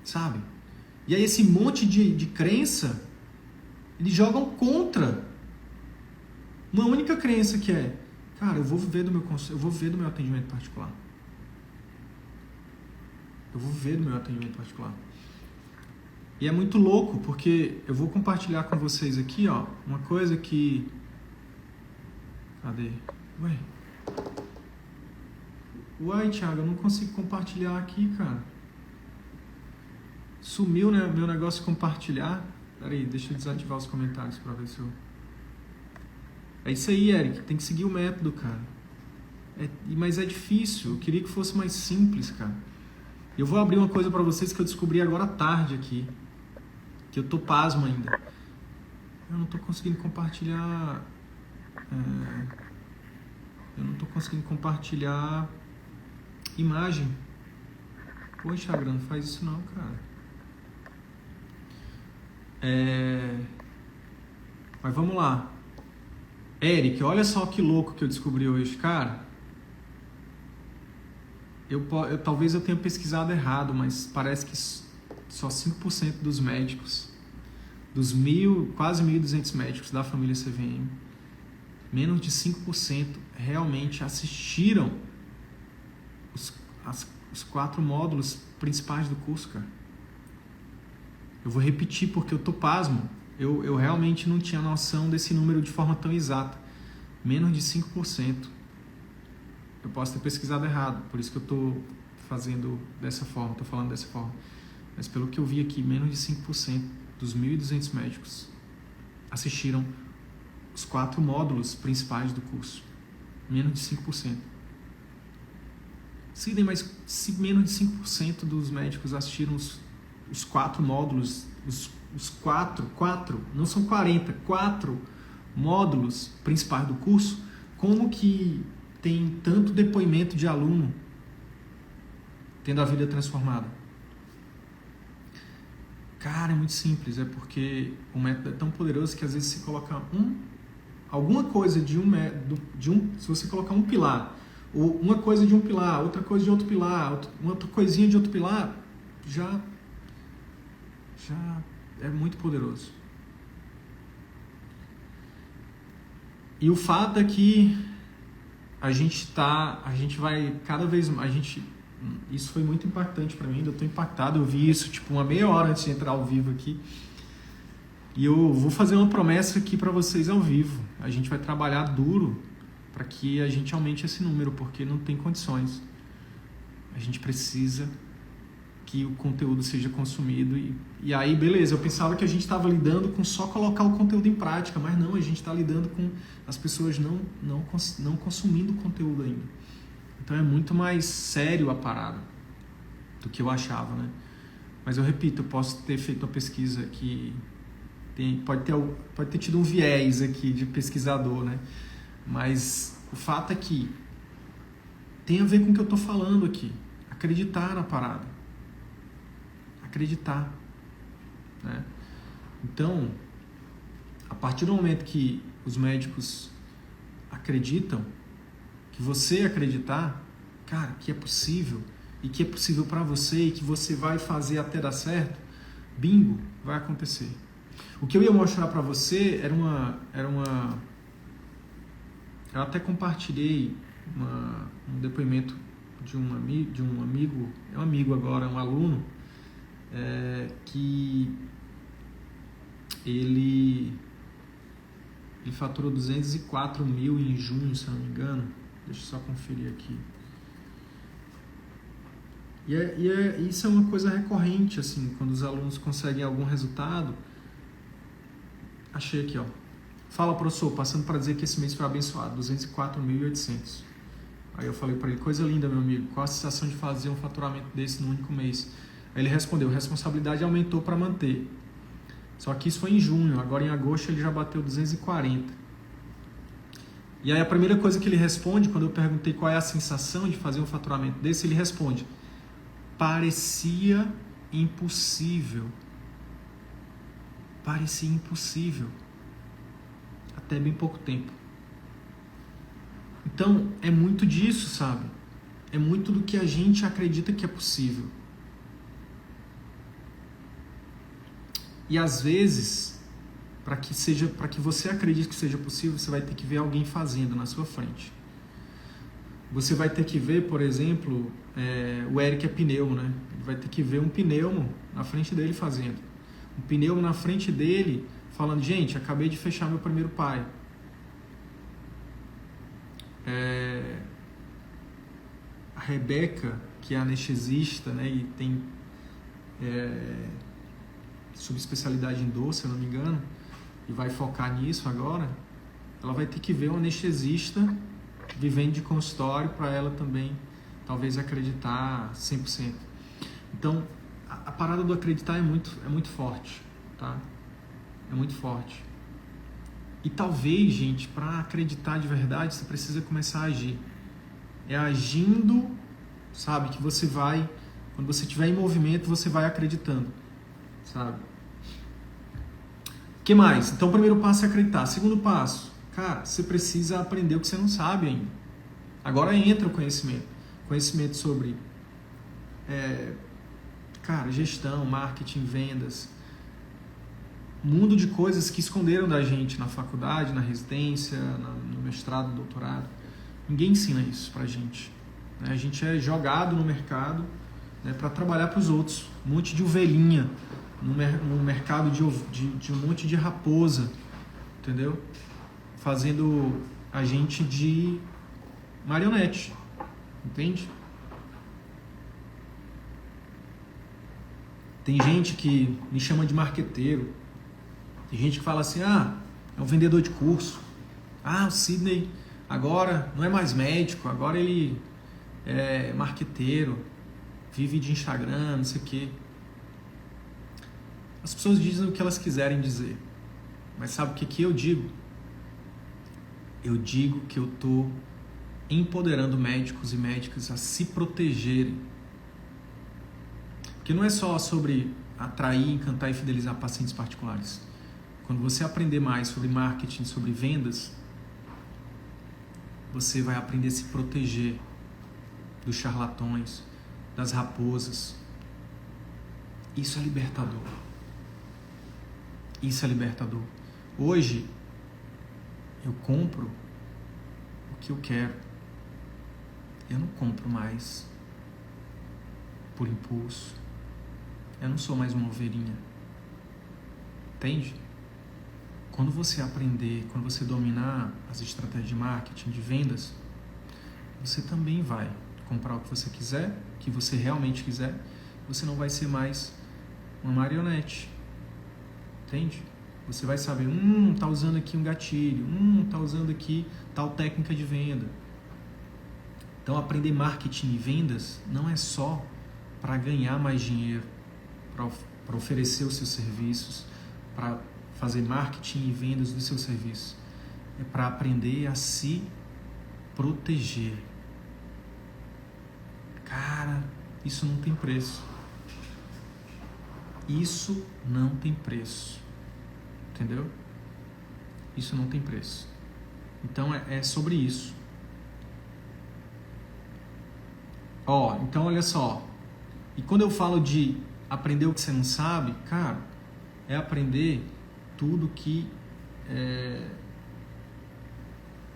[SPEAKER 1] Sabe? E aí esse monte de crença, eles jogam contra uma única crença que é, cara, eu vou viver do meu atendimento particular. Eu vou viver do meu atendimento particular. E é muito louco, porque eu vou compartilhar com vocês aqui, ó, uma coisa que... Cadê? Uai, Thiago, eu não consigo compartilhar aqui, cara. Sumiu, né, meu negócio de compartilhar. Pera aí, deixa eu desativar os comentários pra ver se eu... É isso aí, Eric. Tem que seguir o método, cara. Mas é difícil. Eu queria que fosse mais simples, cara. Eu vou abrir uma coisa pra vocês que eu descobri agora à tarde aqui. Que eu tô pasmo ainda. Eu não tô conseguindo compartilhar... Eu não tô conseguindo compartilhar imagem. Pô, Instagram, não faz isso não, cara. Mas vamos lá. Eric, olha só que louco que eu descobri hoje, cara. Talvez eu tenha pesquisado errado, mas parece que só 5% dos médicos, dos quase 1.200 médicos da família CVM, menos de 5% realmente assistiram os 4 módulos principais do curso, cara. Eu vou repetir porque eu tô pasmo. Eu realmente não tinha noção desse número de forma tão exata. Menos de 5%. Eu posso ter pesquisado errado, por isso que eu estou fazendo dessa forma, estou falando dessa forma. Mas pelo que eu vi aqui, menos de 5% dos 1.200 médicos assistiram os 4 módulos principais do curso. Menos de 5%. Sidney, mas se menos de 5% dos médicos assistiram os 4 módulos, os 4, não são 40, 4 módulos principais do curso, como que tem tanto depoimento de aluno tendo a vida transformada? Cara, é muito simples, é porque o método é tão poderoso que às vezes se coloca alguma coisa se você colocar um pilar, ou uma coisa de um pilar, outra coisa de outro pilar, uma outra coisinha de outro pilar, já é muito poderoso. E o fato é que a gente vai cada vez mais, isso foi muito impactante para mim, eu tô impactado, eu vi isso tipo uma meia hora antes de entrar ao vivo aqui. E eu vou fazer uma promessa aqui para vocês ao vivo. A gente vai trabalhar duro para que a gente aumente esse número, porque não tem condições. A gente precisa que o conteúdo seja consumido. E aí, beleza, eu pensava que a gente estava lidando com só colocar o conteúdo em prática, mas não, a gente está lidando com as pessoas não consumindo o conteúdo ainda. Então é muito mais sério a parada do que eu achava, né? Mas eu repito, eu posso ter feito uma pesquisa que pode ter tido um viés aqui de pesquisador, né? Mas o fato é que tem a ver com o que eu estou falando aqui. Acreditar na parada. Acreditar. Né? Então, a partir do momento que os médicos acreditam, que você acreditar, cara, que é possível, e que é possível para você, e que você vai fazer até dar certo, bingo, vai acontecer. O que eu ia mostrar para você eu até compartilhei um depoimento de um amigo, é um amigo agora, um aluno, que ele faturou 204 mil em junho, se eu não me engano. Deixa eu só conferir aqui. Isso é uma coisa recorrente, assim, quando os alunos conseguem algum resultado. Achei aqui, ó. Fala, professor, passando para dizer que esse mês foi abençoado, 204.800. Aí eu falei para ele, coisa linda, meu amigo, qual a sensação de fazer um faturamento desse no único mês? Aí ele respondeu, responsabilidade aumentou para manter. Só que isso foi em junho, agora em agosto ele já bateu 240. E aí a primeira coisa que ele responde, quando eu perguntei qual é a sensação de fazer um faturamento desse, ele responde, parecia impossível. Parecia impossível. Até bem pouco tempo. Então, é muito disso, sabe? É muito do que a gente acredita que é possível. E às vezes, para que você acredite que seja possível, você vai ter que ver alguém fazendo na sua frente. Você vai ter que ver, por exemplo, o Eric é pneumo, né? Ele vai ter que ver um pneumo na frente dele fazendo. Um pneumo na frente dele falando, gente, acabei de fechar meu primeiro pai. A Rebeca, que é anestesista, né, e tem subespecialidade em dor, se eu não me engano, e vai focar nisso agora, ela vai ter que ver um anestesista vivendo de consultório para ela também, talvez, acreditar 100%. Então, a parada do acreditar é muito forte, tá? É muito forte. E talvez, gente, para acreditar de verdade, você precisa começar a agir. É agindo, sabe, que você vai, quando você estiver em movimento, você vai acreditando, sabe? O que mais? Então, o primeiro passo é acreditar. Segundo passo, cara, você precisa aprender o que você não sabe ainda. Agora entra o conhecimento. Conhecimento sobre, gestão, marketing, vendas. Mundo de coisas que esconderam da gente na faculdade, na residência, no mestrado, no doutorado. Ninguém ensina isso pra gente. A gente é jogado no mercado, né, para trabalhar para os outros. Um monte de ovelhinha no mercado de um monte de raposa, entendeu? Fazendo a gente de marionete, entende? Tem gente que me chama de marqueteiro. Tem gente que fala assim, é um vendedor de curso. O Sidney agora não é mais médico, agora ele é marqueteiro, vive de Instagram, não sei o quê. As pessoas dizem o que elas quiserem dizer. Mas sabe o que eu digo? Eu digo que eu estou empoderando médicos e médicas a se protegerem. Porque não é só sobre atrair, encantar e fidelizar pacientes particulares. Quando você aprender mais sobre marketing, sobre vendas, você vai aprender a se proteger dos charlatões, das raposas. Isso é libertador. Isso é libertador. Hoje, eu compro o que eu quero. Eu não compro mais por impulso. Eu não sou mais uma ovelhinha. Entende? Quando você aprender, quando você dominar as estratégias de marketing, de vendas, você também vai comprar o que você quiser, o que você realmente quiser. Você não vai ser mais uma marionete. Entende? Você vai saber, tá usando aqui um gatilho, tá usando aqui tal técnica de venda. Então, aprender marketing e vendas não é só para ganhar mais dinheiro, para oferecer os seus serviços, para fazer marketing e vendas dos seus serviços. É para aprender a se proteger. Cara, isso não tem preço. Isso não tem preço. Entendeu? Isso não tem preço. Então é sobre isso. Então olha só. E quando eu falo de aprender o que você não sabe, cara, é aprender tudo que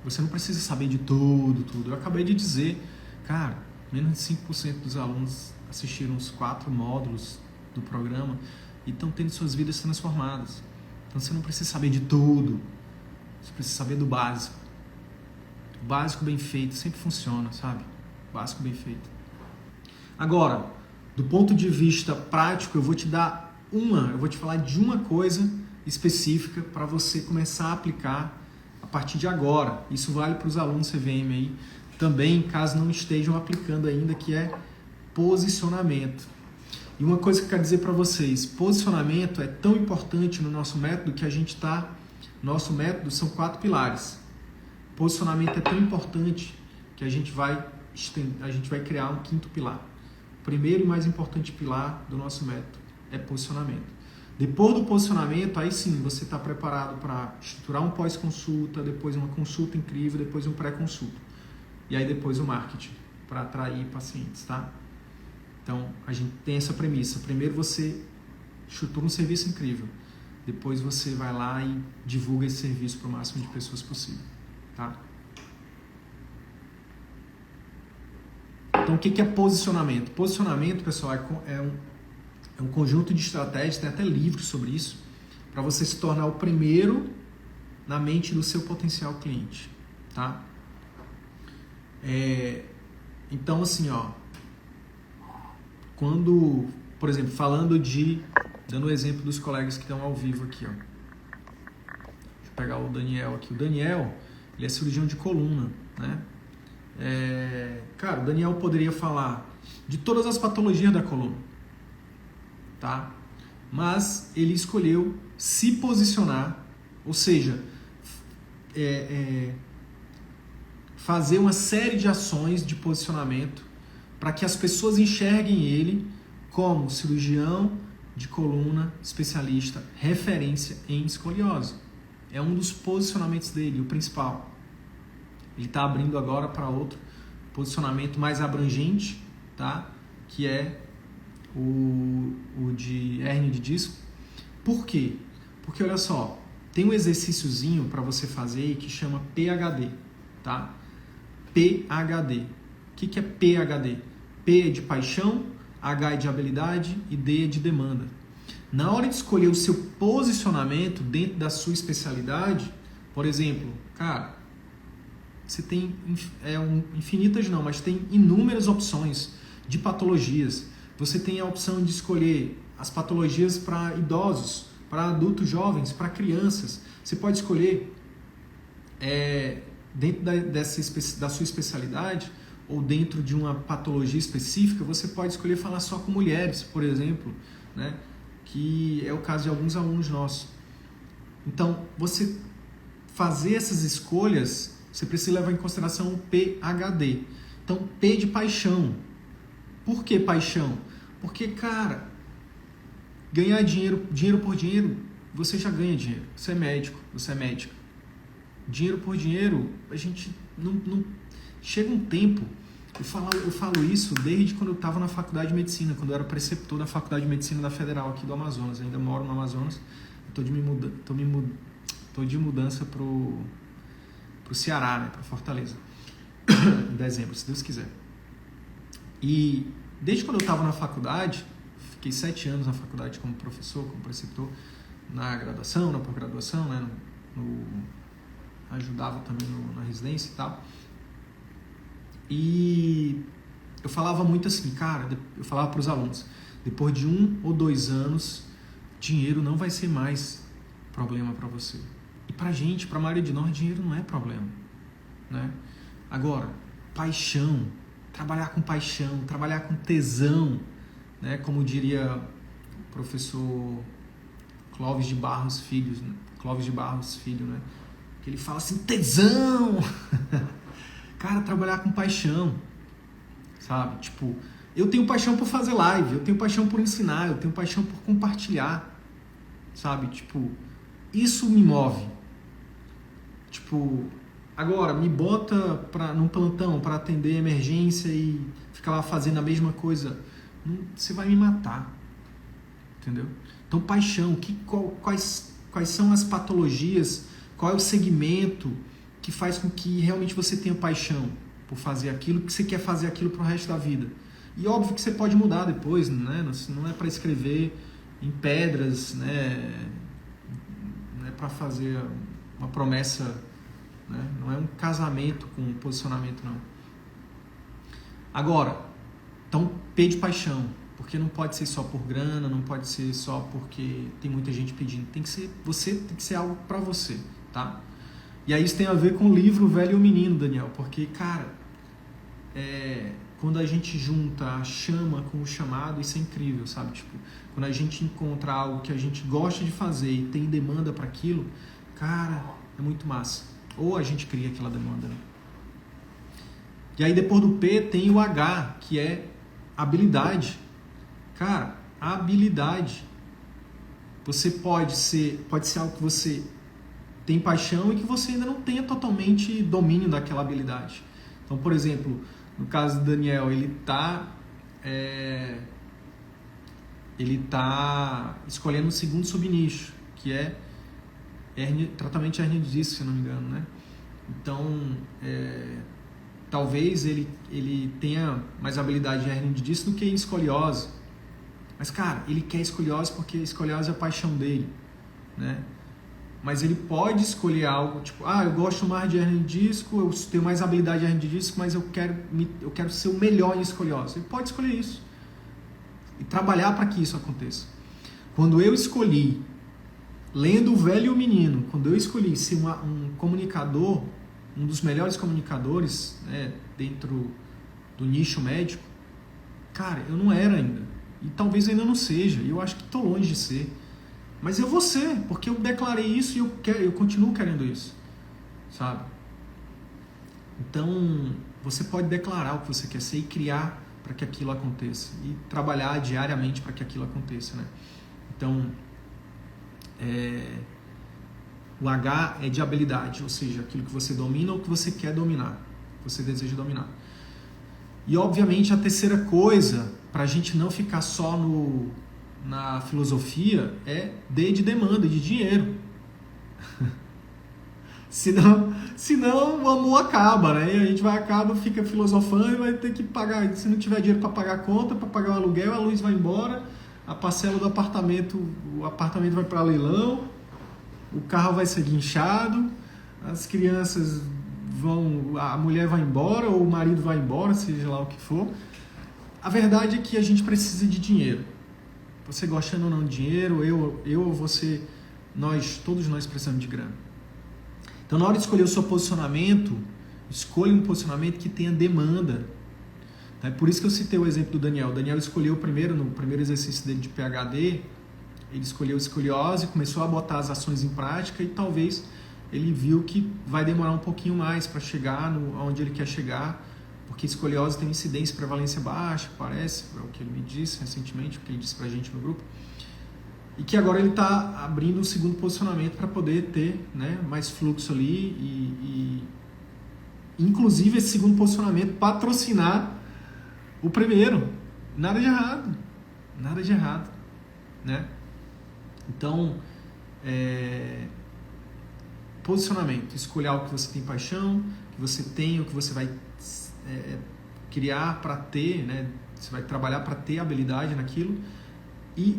[SPEAKER 1] você não precisa saber de tudo. Eu acabei de dizer, cara, menos de 5% dos alunos assistiram os 4 módulos do programa e estão tendo suas vidas transformadas. Então você não precisa saber de tudo. Você precisa saber do básico. O básico bem feito sempre funciona, sabe? O básico bem feito. Agora, do ponto de vista prático, eu vou te falar de uma coisa específica para você começar a aplicar a partir de agora. Isso vale para os alunos CVM aí também, caso não estejam aplicando ainda, que é posicionamento. E uma coisa que eu quero dizer para vocês, posicionamento é tão importante no nosso método que nosso método são 4 pilares. Posicionamento é tão importante que a gente vai criar um 5º pilar. O primeiro e mais importante pilar do nosso método é posicionamento. Depois do posicionamento, aí sim, você está preparado para estruturar um pós-consulta, depois uma consulta incrível, depois um pré-consulta. E aí depois o marketing, para atrair pacientes, tá? Então, a gente tem essa premissa. Primeiro você estrutura um serviço incrível. Depois você vai lá e divulga esse serviço para o máximo de pessoas possível, tá? Então, o que é posicionamento? Posicionamento, pessoal, é um conjunto de estratégias, tem até livros sobre isso, para você se tornar o primeiro na mente do seu potencial cliente, tá? Então, assim, quando, por exemplo, dando o exemplo dos colegas que estão ao vivo aqui, Deixa eu pegar o Daniel aqui. O Daniel, ele é cirurgião de coluna, né? Cara, o Daniel poderia falar de todas as patologias da coluna, tá? Mas ele escolheu se posicionar, ou seja, fazer uma série de ações de posicionamento para que as pessoas enxerguem ele como cirurgião de coluna especialista, referência em escoliose. É um dos posicionamentos dele, o principal. Ele está abrindo agora para outro posicionamento mais abrangente, tá? Que é o de hérnia de disco. Por quê? Porque, olha só, tem um exercíciozinho para você fazer que chama PHD, tá? PHD. O que é PHD? P é de paixão, H é de habilidade e D é de demanda. Na hora de escolher o seu posicionamento dentro da sua especialidade, por exemplo, cara, você tem infinitas não, mas tem inúmeras opções de patologias. Você tem a opção de escolher as patologias para idosos, para adultos jovens, para crianças. Você pode escolher dentro da sua especialidade ou dentro de uma patologia específica, você pode escolher falar só com mulheres, por exemplo, que é o caso de alguns alunos nossos. Então, você fazer essas escolhas, você precisa levar em consideração o PHD. Então, P de paixão. Por que paixão? Porque, cara, ganhar dinheiro por dinheiro, você já ganha dinheiro. Você é médico, você é médica. Dinheiro por dinheiro, a gente não... Chega um tempo, eu falo isso desde quando eu estava na faculdade de medicina, quando eu era preceptor da faculdade de medicina da Federal aqui do Amazonas. Eu ainda moro no Amazonas, estou de mudança pro Ceará, né, para Fortaleza, em dezembro, se Deus quiser. E desde quando eu estava na faculdade, fiquei 7 anos na faculdade como professor, como preceptor, na graduação, na pós-graduação, né, ajudava também na residência e tal. E eu falava muito assim, cara, eu falava para os alunos, depois de 1 ou 2 anos, dinheiro não vai ser mais problema para você. E pra gente, pra maioria de nós, dinheiro não é problema, né? Agora, paixão, trabalhar com paixão, trabalhar com tesão, né? Como diria o professor Clóvis de Barros Filho, né? Que ele fala assim, tesão! Cara, trabalhar com paixão, sabe? Tipo, eu tenho paixão por fazer live, eu tenho paixão por ensinar, eu tenho paixão por compartilhar, sabe? Tipo, isso me move. Tipo, agora, me bota num plantão para atender emergência e ficar lá fazendo a mesma coisa, você vai me matar, entendeu? Então, paixão, quais são as patologias, qual é o segmento que faz com que realmente você tenha paixão por fazer aquilo, que você quer fazer aquilo pro resto da vida. E óbvio que você pode mudar depois, né? Não é para escrever em pedras, né? Não é para fazer uma promessa, né? Não é um casamento com um posicionamento, não. Agora, então, P de paixão, porque não pode ser só por grana, não pode ser só porque tem muita gente pedindo. Tem que ser algo para você, tá? E aí isso tem a ver com o livro Velho e o Menino, Daniel, porque, cara, quando a gente junta a chama com o chamado, isso é incrível, sabe? Tipo, quando a gente encontra algo que a gente gosta de fazer e tem demanda para aquilo, cara, é muito massa. Ou a gente cria aquela demanda, né? E aí depois do P tem o H, que é habilidade. Cara, habilidade. Você pode ser algo que você tem paixão e que você ainda não tenha totalmente domínio daquela habilidade. Então, por exemplo, no caso do Daniel, ele tá escolhendo um segundo subnicho, que é tratamento de hérnia de disco, se não me engano, né? Então, talvez ele tenha mais habilidade de hérnia de disco do que em escoliose. Mas, cara, ele quer escoliose porque escoliose é a paixão dele, né? Mas ele pode escolher algo, tipo, eu gosto mais de hérnia de disco, eu tenho mais habilidade de hérnia de disco, mas eu quero ser o melhor em escoliose. Ele pode escolher isso e trabalhar para que isso aconteça. Quando eu escolhi, lendo O Velho e o Menino, quando eu escolhi ser um comunicador, um dos melhores comunicadores, né, dentro do nicho médico, cara, eu não era ainda. E talvez ainda não seja, e eu acho que estou longe de ser. Mas eu vou ser, porque eu declarei isso e eu continuo querendo isso, sabe? Então, você pode declarar o que você quer ser e criar para que aquilo aconteça. E trabalhar diariamente para que aquilo aconteça, né? Então, o H é de habilidade, ou seja, aquilo que você domina ou que você quer dominar, que você deseja dominar. E, obviamente, a terceira coisa, para a gente não ficar só na filosofia, é D de demanda, de dinheiro. senão o amor acaba, né? E a gente fica filosofando e vai ter que pagar. Se não tiver dinheiro para pagar a conta, para pagar o aluguel, a luz vai embora, a parcela do apartamento, o apartamento vai para leilão, o carro vai ser guinchado, as crianças a mulher vai embora, ou o marido vai embora, seja lá o que for. A verdade é que a gente precisa de dinheiro. Você gostando ou não de dinheiro, eu ou você, todos nós precisamos de grana. Então, na hora de escolher o seu posicionamento, escolha um posicionamento que tenha demanda. É por isso que eu citei o exemplo do Daniel. O Daniel escolheu no primeiro exercício dele de PHD, ele escolheu escoliose, começou a botar as ações em prática e talvez ele viu que vai demorar um pouquinho mais para chegar onde ele quer chegar, porque escoliose tem incidência e prevalência baixa, parece, é o que ele me disse recentemente, o que ele disse pra gente no grupo, e que agora ele está abrindo um segundo posicionamento para poder ter, né, mais fluxo ali e inclusive esse segundo posicionamento patrocinar o primeiro. Nada de errado, né? Então, posicionamento, escolher algo que você tem paixão, que você tem, o que você vai criar para ter, né? Você vai trabalhar para ter habilidade naquilo. E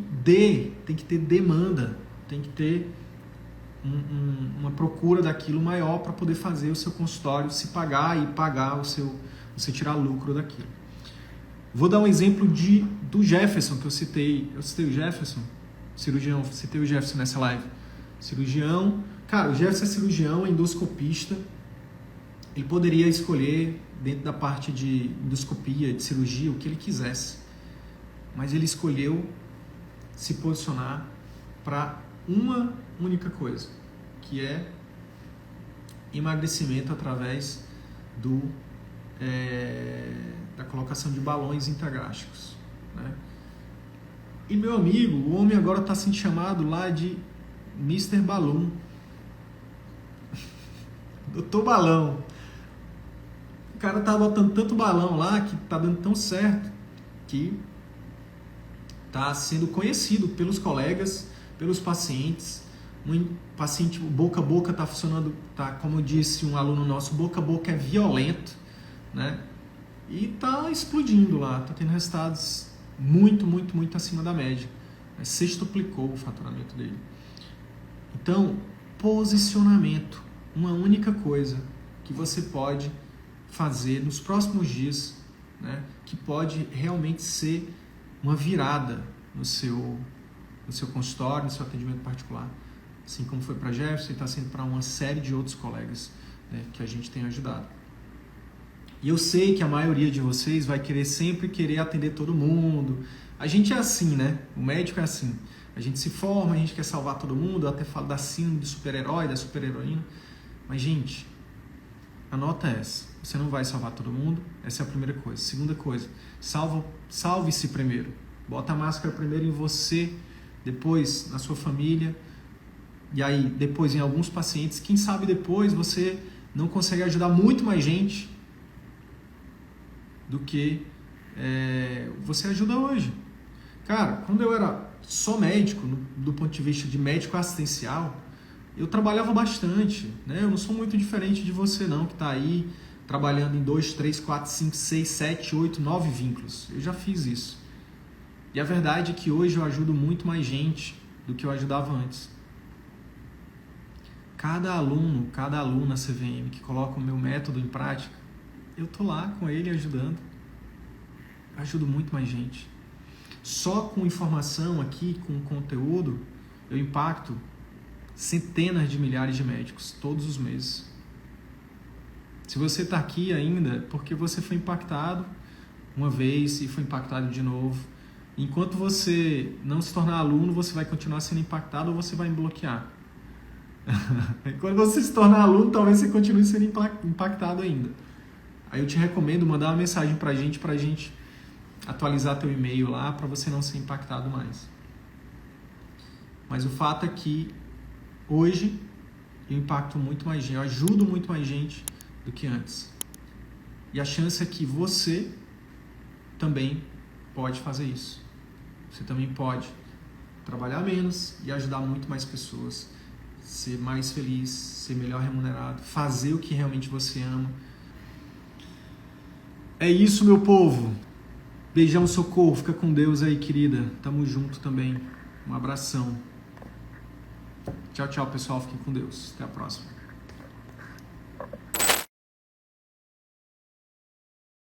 [SPEAKER 1] tem que ter demanda, tem que ter uma procura daquilo maior para poder fazer o seu consultório se pagar e pagar você tirar lucro daquilo. Vou dar um exemplo do Jefferson, que eu citei o Jefferson, cirurgião, citei o Jefferson nessa live. Cirurgião, cara, o Jefferson é cirurgião, é endoscopista, ele poderia escolher dentro da parte de endoscopia, de cirurgia, o que ele quisesse, mas ele escolheu se posicionar para uma única coisa, que é emagrecimento através da colocação de balões intragástricos, né? E meu amigo, o homem agora está sendo chamado lá de Mr. Balloon, Doutor Balão. O cara tá botando tanto balão lá que tá dando tão certo que está sendo conhecido pelos colegas, pelos pacientes. Um paciente boca a boca está funcionando, tá, como disse um aluno nosso, boca a boca é violento, né? E está explodindo lá, está tendo resultados muito, muito, muito acima da média. Sextuplicou o faturamento dele. Então, posicionamento, uma única coisa que você pode fazer nos próximos dias, né? Que pode realmente ser uma virada no seu consultório, no seu atendimento particular. Assim como foi para Jefferson, está sendo para uma série de outros colegas, né, que a gente tem ajudado. E eu sei que a maioria de vocês vai sempre querer atender todo mundo. A gente é assim, né? O médico é assim. A gente se forma, a gente quer salvar todo mundo. Eu até falo da síndrome do super-herói, da super-heroína. Mas, gente, a nota é essa. Você não vai salvar todo mundo. Essa é a primeira coisa. Segunda coisa, salve-se primeiro. Bota a máscara primeiro em você, depois na sua família. E aí, depois em alguns pacientes. Quem sabe depois você não consegue ajudar muito mais gente do que você ajuda hoje. Cara, quando eu era só médico, do ponto de vista de médico assistencial, eu trabalhava bastante, né? Eu não sou muito diferente de você não, que está aí trabalhando em 2, 3, 4, 5, 6, 7, 8, 9 vínculos. Eu já fiz isso. E a verdade é que hoje eu ajudo muito mais gente do que eu ajudava antes. Cada aluno, cada aluna CVM que coloca o meu método em prática, eu tô lá com ele ajudando. Ajudo muito mais gente. Só com informação aqui, com conteúdo, eu impacto centenas de milhares de médicos todos os meses. Se você está aqui ainda, porque você foi impactado uma vez e foi impactado de novo. Enquanto você não se tornar aluno, você vai continuar sendo impactado ou você vai me bloquear. Quando você se tornar aluno, talvez você continue sendo impactado ainda. Aí eu te recomendo mandar uma mensagem pra gente atualizar teu e-mail lá, para você não ser impactado mais. Mas o fato é que hoje eu impacto muito mais gente, eu ajudo muito mais gente do que antes. E a chance é que você também pode fazer isso. Você também pode trabalhar menos e ajudar muito mais pessoas, ser mais feliz, ser melhor remunerado, fazer o que realmente você ama. É isso, meu povo. Beijão, socorro. Fica com Deus aí, querida. Tamo junto também. Um abração. Tchau, tchau, pessoal. Fiquem com Deus. Até a próxima.